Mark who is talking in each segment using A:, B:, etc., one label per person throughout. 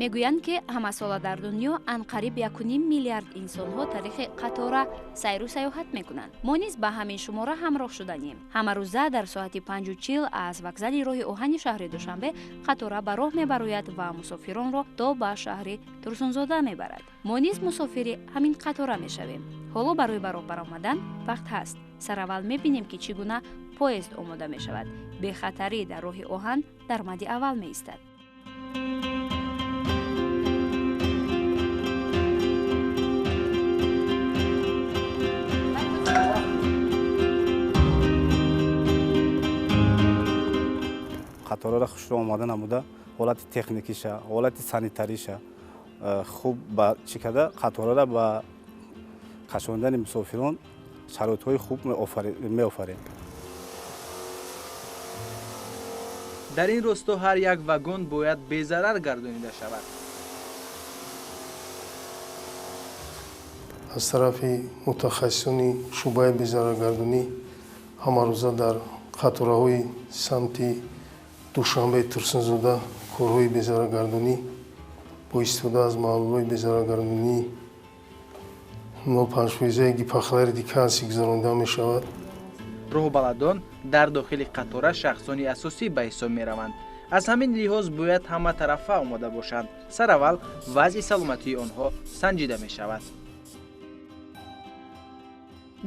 A: мегӯянд, ки ҳамасола дар дунё анқариб 1.5 миллиард инсонҳо таърихи қатора сайру саёҳат мекунанд. мо низ ба ҳамин шумора ҳамроҳ шуданем. ҳамарӯза дар соати 5:40 аз вокзали роҳи оҳани шаҳри Душанбе қатора ба роҳ мебарояд ва мусофиронро то ба шаҳри Турсунзода мебарад. мо низ мусофири ҳамин қатора мешавем. ҳоло барои ба роҳ баромадан вақт ҳаст. сараввал мебинем, ки чӣ гуна поезд омода мешавад. бехатарӣ дар роҳи оҳан дар мадди аввал меистад.
B: қатораро хушро омода намуда ҳолати техникиша, ҳолати санитариша хуб ба чӣ када қатораро ба кашондани мусофирон шароитҳои хуб меофарем.
C: дар ин росто ҳар як вагон бояд безарар гардонида шавад.
D: аз тарафи мутахассисони шуъбаи безараргардонӣ ҳамарӯза дар қатораҳои самти Душанбе Турсунзода корҳои безараргардонӣ бо истифода аз маҳлулҳои безараргардонӣ нопанҷфоизаи гипохлорид калсий гузаронида мешавад.
C: роҳбаладон дар дохили қатора шахсони асосӣ ба ҳисоб мераванд. аз ҳамин лиҳоз бояд ҳаматарафа омода бошанд. сараввал вазъи саломатии онҳо санҷида мешавад.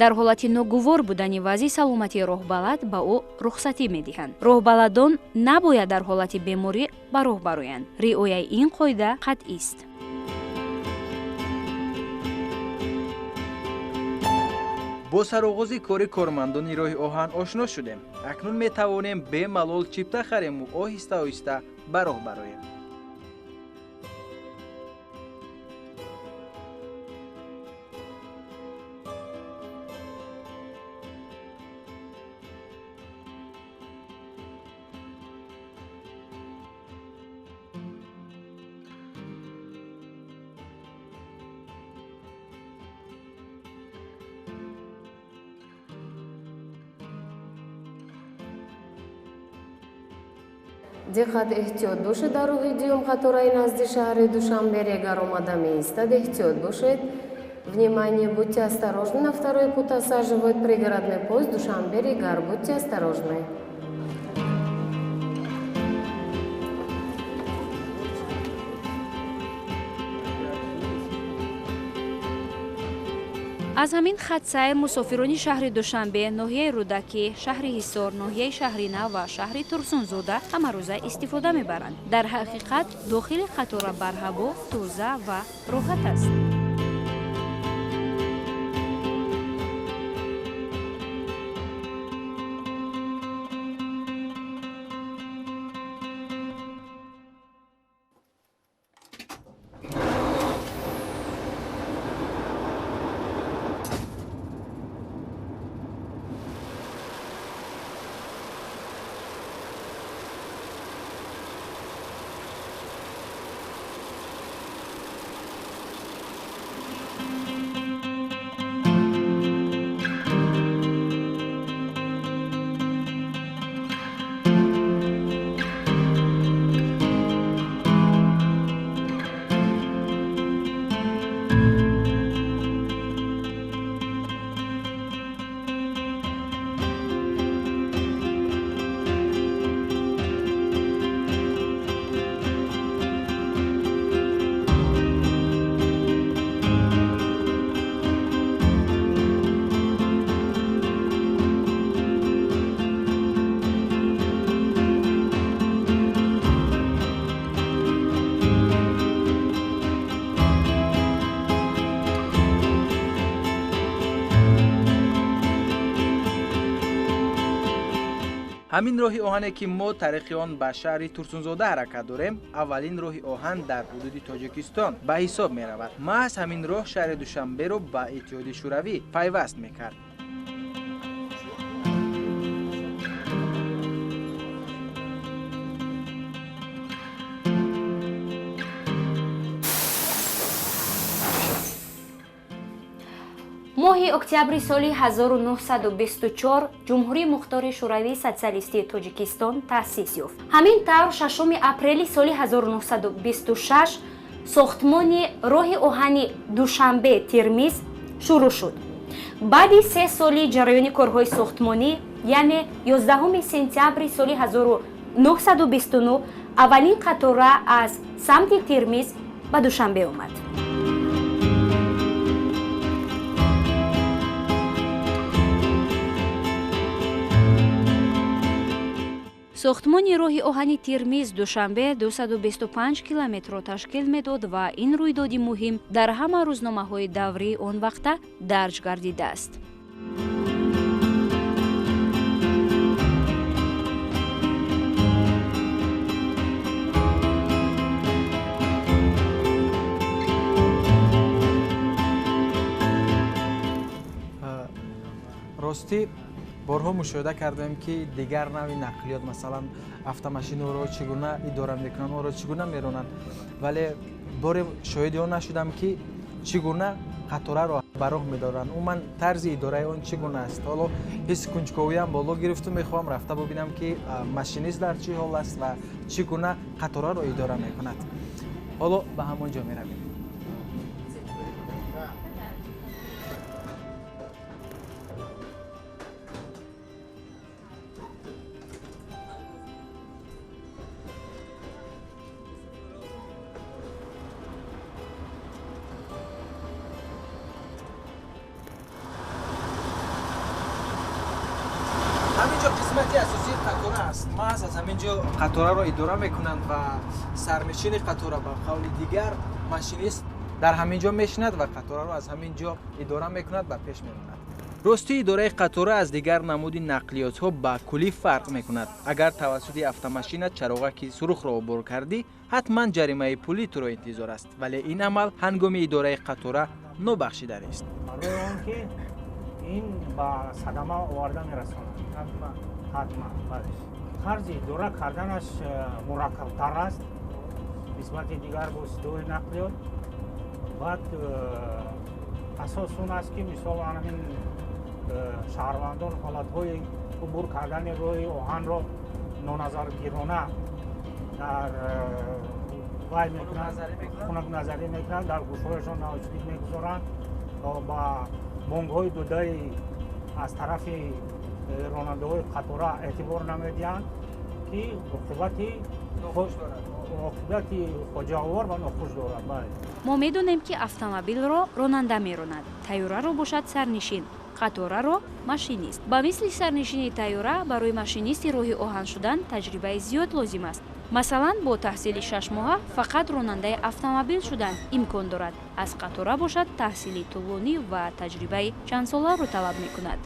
A: дар ҳолати ногувор будани вазъи саломатии роҳбалад ба ӯ рухсатӣ медиҳанд. роҳбаладон набояд дар ҳолати беморӣ ба роҳ бароянд. риояи ин қоида қатъист.
C: бо сароғози кори кормандони роҳи оҳан ошно шудем. акнун метавонем бемалол чипта харему оҳиста оҳиста ба роҳ бароем.
E: диққат эҳтиёт бошед. дар роҳи дуюм қатораи назди шаҳри Душанбе регар омада меистад. эҳтиёт бошед. Внимание, будьте осторожны. На второй путь осаживает пригородный поезд Душанбе регар. Будьте осторожны.
A: аз ҳамин хат сайр мусофирони шаҳри Душанбе, ноҳияи Рӯдакӣ, шаҳри Ҳисор, ноҳияи Шаҳри Нав ва шаҳри Турсунзода ҳамарӯза истифода мебаранд. дар ҳақиқат дохили қатора барҳаво, тоза ва роҳат аст.
C: ҳамин роҳи оҳане ки мо тариқи он ба шаҳри Турсунзода ҳаракат дорем, аввалин роҳи оҳан дар ҳудуди Тоҷикистон ба ҳисоб меравад. маҳз ҳамин роҳ шаҳри Душанберо ба Иттиҳоди Шӯравӣ пайваст мекард.
A: мо моҳи октябри соли 1924 ҷумҳурии мухтори шӯравии социалистии тоҷикистон таъсис ёфт. ҳамин тавр 6 апрели соли 1926 сохтмони роҳи оҳани Душанбе-Тирмиз шурӯъ шуд. баъди 3 соли ҷараёни корҳои сохтмонӣ, яъне 11 сентябри соли 1929 аввалин қатора аз самти Тирмиз ба Душанбе омад. сохтмони роҳи оҳани Тирмиз Душанбе 225 километрро ташкил медод ва ин рӯйдоди муҳим дар ҳама рӯзномаҳои даврии он вақта дарҷ гардидааст.
C: рости борҳо мушоҳида кардаем ки дигар нави нақлиёт, масалан автомашиноро чӣ гуна идора мекунанд, онро чӣ гуна меронанд, вале боре шоҳиди он нашудам ки чӣ гуна қатораро ба роҳ медоранд. умуман тарзи идораи он чӣ гуна аст. ҳоло ҳисси кунҷковиям боло гирифту мехоҳам рафта бубинам ки машинист дар чӣ ҳол аст ва чӣ гуна қатораро идора мекунад. ҳоло ба ҳамон ҷо меравем. ҳаминҷо қисмати асосии қатора аст. маҳз аз ҳаминҷо қатораро идора мекунанд ва сарнишини қатора ба қавли дигар машинист дар ҳаминҷо мешинад ва қатораро аз ҳаминҷо идора мекунад ва пеш мебурад. рости идораи қатора аз дигар намуди нақлиётҳо ба куллӣ фарқ мекунад. агар тавассути автомашина чароғаки сурухро обор кардӣ, ҳатман ҷаримаи пулӣ туро интизор аст, вале ин амал ҳангоми идораи қатора нобахшида нест.
F: این با صدمه آورده میرساند. حتما خرج اداره کردنش مرکب‌تر است نسبت دیگر وسیله‌های نقلیات. بعد اساس اون است که مثال همین شهروندان حالت‌های عبور کردن روی آهن را نانظرگیرانه در وای میکنند، خنک نظری میکنند، در گوشهایشان ناچیز میگذارند و با بانگ‌های دوده‌ای از طرف راننده‌های قطار اعتبار نمی‌دهند که عاقبتی فاجعه‌آور و ناخوش دارد.
A: мо медонем ки автомобилро ронанда меронад, тайёраро бошад сарнишин, қатораро машинист. ба мисли сарнишини тайёра барои машинисти роҳи оҳан шудан таҷрибаи зиёд лозим аст. масалан бо таҳсили 6 моҳа фақат ронандаи автомобил шудан имкон дорад. аз қатора бошад таҳсили тӯлонӣ ва таҷрибаи чандсоларо талаб мекунад.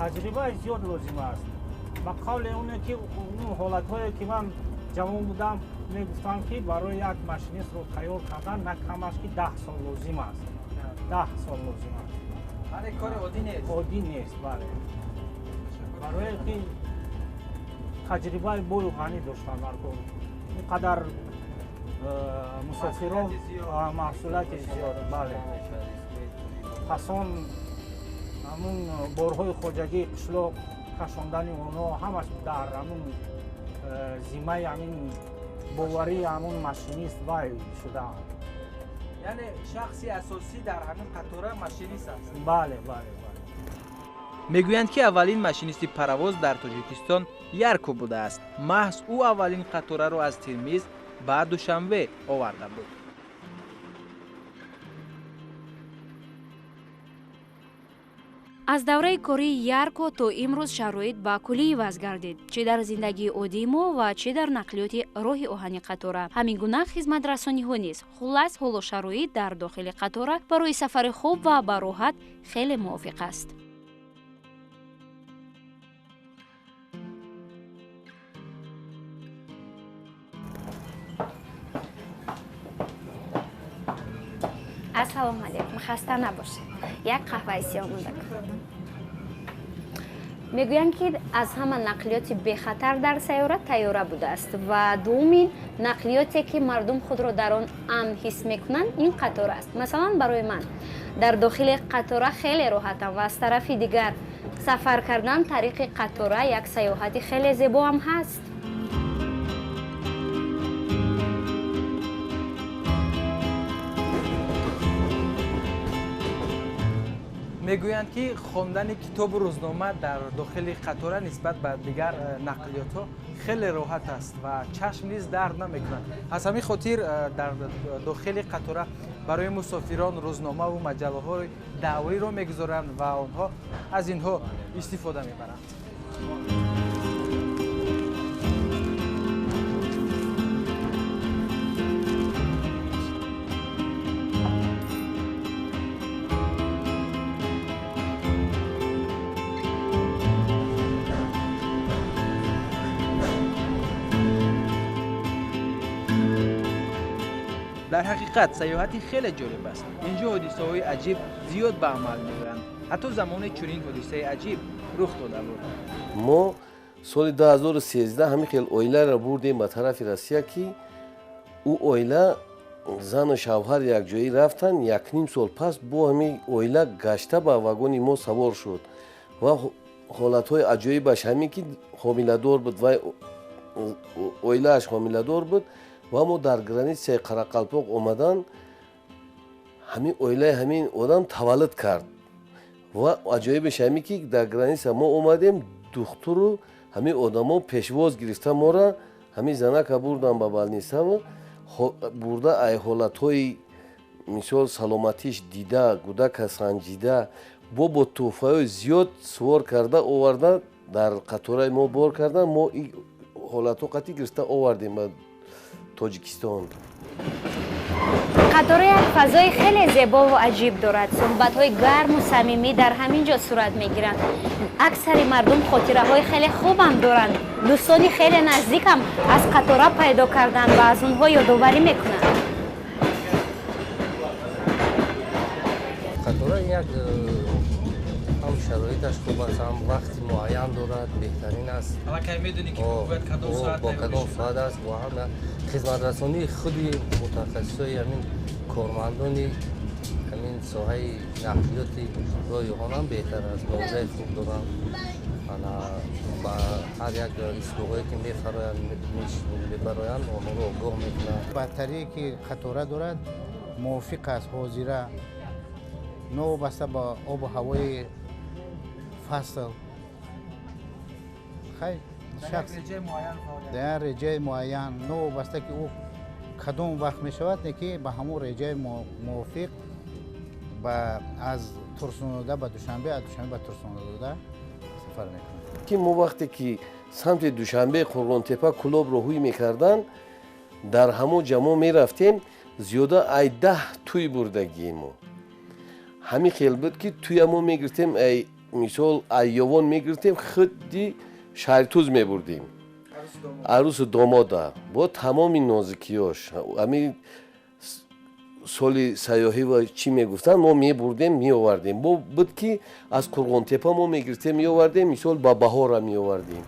F: таҷрибаи зиёд лозим аст. ба қавли оне ки ҳолатҳое ки ман ҷавон будам мегуфтам ки барои як машинистро тайёр кардан на камаш ки 10 сол лозим аст. 10 сол лозим аст.
C: Ҳали кори оддӣ нест.
F: Оддӣ нест, бале. Барое ки таҷрибаи бою ғанӣ доштан мардум. Инқадар мусофирон маҳсулати зиёд, бале. пасон ҳамун борҳои хоҷагии қишлоқ кашондани онҳо ҳамаш дар ҳамун зиммаи ҳамин боварии ҳамун машинист вай шудаанд.
C: яъне шахси асосӣ дар ҳамин қатора машинист аст.
F: бале.
C: мегӯянд ки аввалин машинисти паровоз дар тоҷикистон ярко будааст. маҳз ӯ аввалин қатораро аз Тирмиз ба Душанбе оварда буд.
A: аз давраи кории ярко то имрӯз шароит ба куллӣ иваз гардид, чӣ дар зиндагии оддии мо ва чӣ дар нақлиёти роҳи оҳани қатора. ҳамин гуна хизматрасониҳо низ. хуллас ҳолу шароит дар дохили қатора барои сафари хуб ва бароҳат хеле мувофиқ аст. ассалому алайкум, хаста набошед. як қаҳваи сиёҳ монда кун. мегӯянд ки аз ҳама нақлиёти бехатар дар сайёра тайёра будааст ва дуввумин нақлиёте ки мардум худро дар он амн ҳис мекунанд ин қатора аст. Масалан барои ман дар дохили қатора хеле роҳатам ва аз тарафи дигар сафар кардан тариқи қатора як сайёҳати хеле зебо ҳам ҳаст.
C: мегӯянд ки хондани китобу рӯзнома дар дохили қатора нисбат ба дигар нақлиётҳо хеле роҳат аст ва чашм низ дард намекунад. аз ҳамин хотир дар дохили қатора барои мусофирон рӯзномаву маҷаллаҳои даъвоиро мегузоранд ва онҳо аз инҳо истифода мебаранд. дар ҳақиқат сайёҳати хеле ҷолиб аст. инҷо ҳодисаҳои аҷиб зиёд ба амал меоянд. ҳатто замоне чунин ҳодисаи аҷиб рух дода буд.
G: мо соли 2013 ҳамин хел оиларо бурдем ба тарафи Россия ки ӯ оила зану шавҳар якҷоӣ рафтанд. 1.5 сол пас бо ҳамин оила гашта ба вагони мо савор шуд ва ҳолатҳои аҷоибаш ҳамин ки ҳомиладор буд ва оилааш ҳомиладор буд ва мо дар границаи Қарақалпоқ омадан ҳамин оилаи ҳамин одам таваллуд кард ва аҷоибаш ҳамин ки дар граница мо омадем духтуру ҳамин одамо пешвоз гирифта мора ҳамин занака бурдан ба балниса ва бурда ай ҳолатҳои мисол саломатиш дида кӯдака санҷида бо тӯҳфаҳои зиёд сувор карда оварда дар қатораи мо бор кардан мо ин ҳолатҳо қатъӣ гирифта овардем ба Тоҷикистон.
A: қатора як фазои хеле зебо ва аҷиб дорад. суҳбатҳои гарму самимӣ дар ҳамин ҷо сурат мегиранд. аксари мардум хотираҳои хеле хубам доранд. дӯстони хеле наздикам аз қатора пайдо карданд ва аз онҳо ёдоварӣ мекунанд.
H: қатора як ҳам шароиташ хуб аст, ҳам вақти муайян дорад, беҳтарин аст.
C: аллакай медонӣ ки бояд кадом соат
H: бо кадом соат аст ва ҳам хизматрасонии худи мутахассисои ҳамин кормандони ҳамин соҳаи нақлиёти роҳиҳон ҳам беҳтар аст. мавзеи хуб доранд. ба ҳар як ислоҳое ки мебароянд онҳоро огоҳ мекунанд.
I: бартарие ки қатора дорад мувофиқ аст ҳозира новобаста ба обу ҳавои фасл хай шахс дар реҷаи муайян новобаста ки ӯ кадом вақт мешавад не ки ба ҳамон реҷаи мувофиқ ба аз турсунода ба душанбе аз душанбе ба турсунода сафар мекунад
G: ки мо вақте ки самти душанбе қурғонтепа кӯлобро ҳуй мекарданд дар ҳамон ҷамоъ мерафтем зиёда ай 10 тӯй бурдагием мо ҳамин хел буд ки тӯямо мегиртем ай мисол айёвон мегиртем худди шаҳритӯз мебурдем арӯсу домода бо тамоми нозикиёш ҳамин соли сайёҳӣ ва чӣ мегуфтанд мо мебурдем меовардем бо буд ки аз қурғонтепа мо мегиртем меовардем мисол ба баҳора меовардем.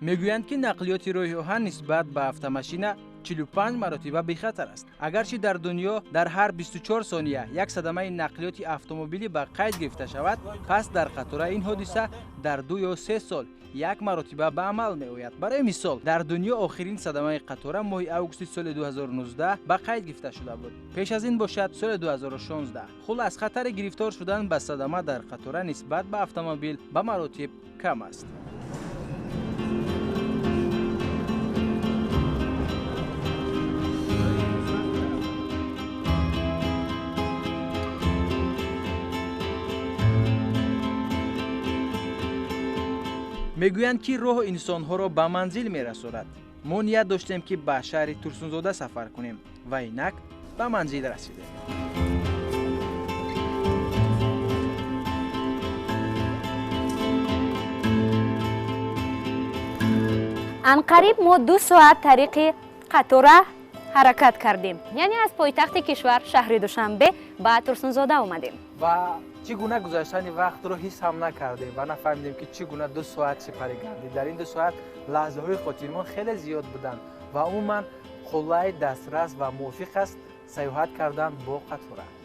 C: мегӯянд ки нақлиёти роҳи оҳан нисбат ба автомашина 45 маротиба бехатар аст. агарчи дар дунё дар ҳар 24 сония як садамаи нақлиёти автомобилӣ ба қайд гирифта шавад, пас дар қатора ин ҳодиса дар 2 ё 3 сол як маротиба ба амал меояд. барои мисол дар дунё охирин садамаи қатора моҳи августи соли 2019 ба қайд гирифта шуда буд. пеш аз ин бошад соли 2016. хулас хатари гирифтор шудан ба садама дар қатора нисбат ба автомобил ба маротиб кам аст. мегӯянд ки роҳ инсонҳоро ба манзил мерасонад. мо ният доштем ки ба шаҳри Турсунзода сафар кунем ва инак ба манзил расидем.
A: анқариб мо 2 соат тариқи қатора ҳаракат кардем. яъне аз пойтахти кишвар шаҳри Душанбе ба Турсунзода омадем.
C: ва چی گونه گذشتن وقت رو حس هم نکردیم و نفهمیدیم که چی گونه 2 ساعت سپری گردید. در این 2 ساعت لحظه های خاطرمان خیلی زیاد بودن و عموما خلای دسترس و موافق است سیاحت کردن با قطار.